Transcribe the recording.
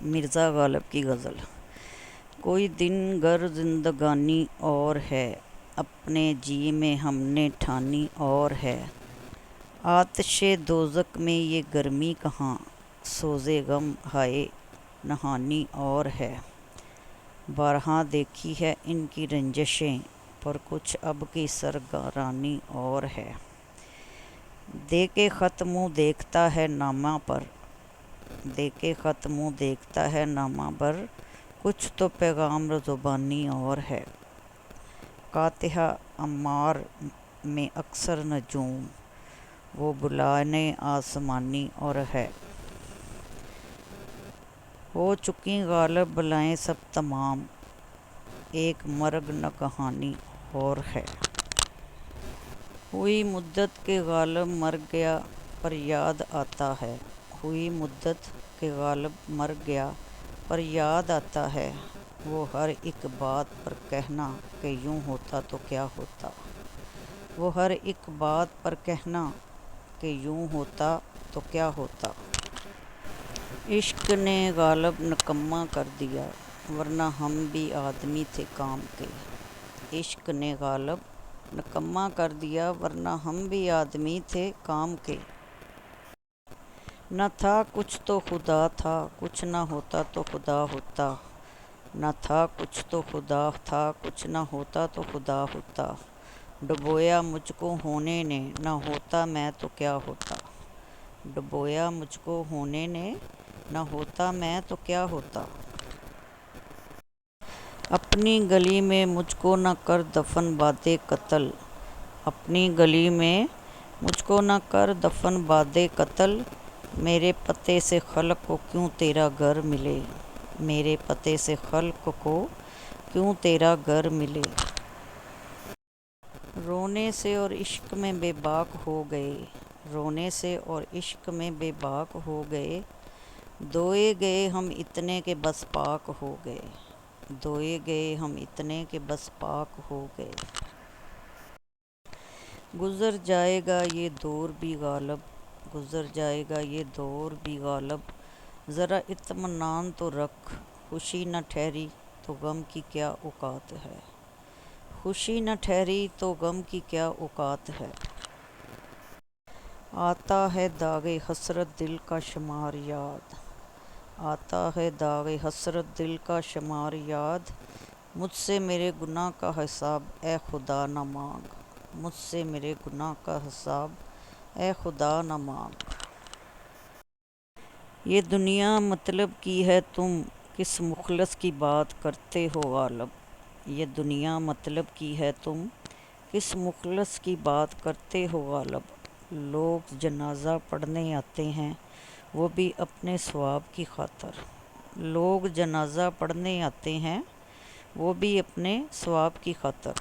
مرزا غالب کی غزل۔ کوئی دن گر زندگانی اور ہے، اپنے جی میں ہم نے ٹھانی اور ہے۔ آتش دوزخ میں یہ گرمی کہاں، سوز غم ہائے نہانی اور ہے۔ بارہا دیکھی ہے ان کی رنجشیں، پر کچھ اب کی سرگرانی اور ہے۔ دے کے خط منہ دیکھتا ہے نامہ پر، دے کے خط منہ دیکھتا ہے نامہ پر، کچھ تو پیغام زبانی اور ہے۔ قاطع اعمار میں اکثر نجوم، وہ بلائے آسمانی اور ہے۔ ہو چکی غالب بلائیں سب تمام، ایک مرگ نہ کہانی اور ہے۔ ہوئی مدت کہ غالب مر گیا پر یاد آتا ہے، ہوئی مدت کہ غالب مر گیا پر یاد آتا ہے۔ وہ ہر ایک بات پر کہنا کہ یوں ہوتا تو کیا ہوتا، وہ ہر ایک بات پر کہنا کہ یوں ہوتا تو کیا ہوتا۔ عشق نے غالب نکما کر دیا، ورنہ ہم بھی آدمی تھے کام کے۔ عشق نے غالب نکما کر دیا، ورنہ ہم بھی آدمی تھے کام کے۔ نہ تھا کچھ تو خدا تھا، کچھ نہ ہوتا تو خدا ہوتا۔ نہ تھا کچھ تو خدا تھا، کچھ نہ ہوتا تو خدا ہوتا۔ ڈبویا مجھ کو ہونے نے، نہ ہوتا میں تو کیا ہوتا۔ ڈبویا مجھ کو ہونے نے، نہ ہوتا میں تو کیا ہوتا۔ اپنی گلی میں مجھ کو نہ کر دفن باد قتل، اپنی گلی میں مجھ کو نہ کر دفن باد قتل۔ میرے پتے سے خلق کو کیوں تیرا گھر ملے، میرے پتے سے خلق کو کیوں تیرا گھر ملے۔ رونے سے اور عشق میں بے باک ہو گئے، رونے سے اور عشق میں بے باک ہو گئے۔ دھوئے گئے ہم اتنے کہ بس پاک ہو گئے، دھوئے گئے ہم اتنے کہ بس پاک ہو گئے۔ گزر جائے گا یہ دور بھی غالب، گزر جائے گا یہ دور بھی غالب۔ ذرا اطمینان تو رکھ، خوشی نہ ٹھہری تو غم کی کیا اوقات ہے، خوشی نہ ٹھہری تو غم کی کیا اوقات ہے۔ آتا ہے داغ حسرت دل کا شمار یاد، آتا ہے داغ حسرت دل کا شمار یاد۔ مجھ سے میرے گناہ کا حساب اے خدا نہ مانگ، مجھ سے میرے گناہ کا حساب اے خدا نہ مانگ۔ یہ دنیا مطلب کی ہے تم کس مخلص کی بات کرتے ہو غالب، یہ دنیا مطلب کی ہے تم کس مخلص کی بات کرتے ہو غالب۔ لوگ جنازہ پڑھنے آتے ہیں وہ بھی اپنے ثواب کی خاطر، لوگ جنازہ پڑھنے آتے ہیں وہ بھی اپنے ثواب کی خاطر۔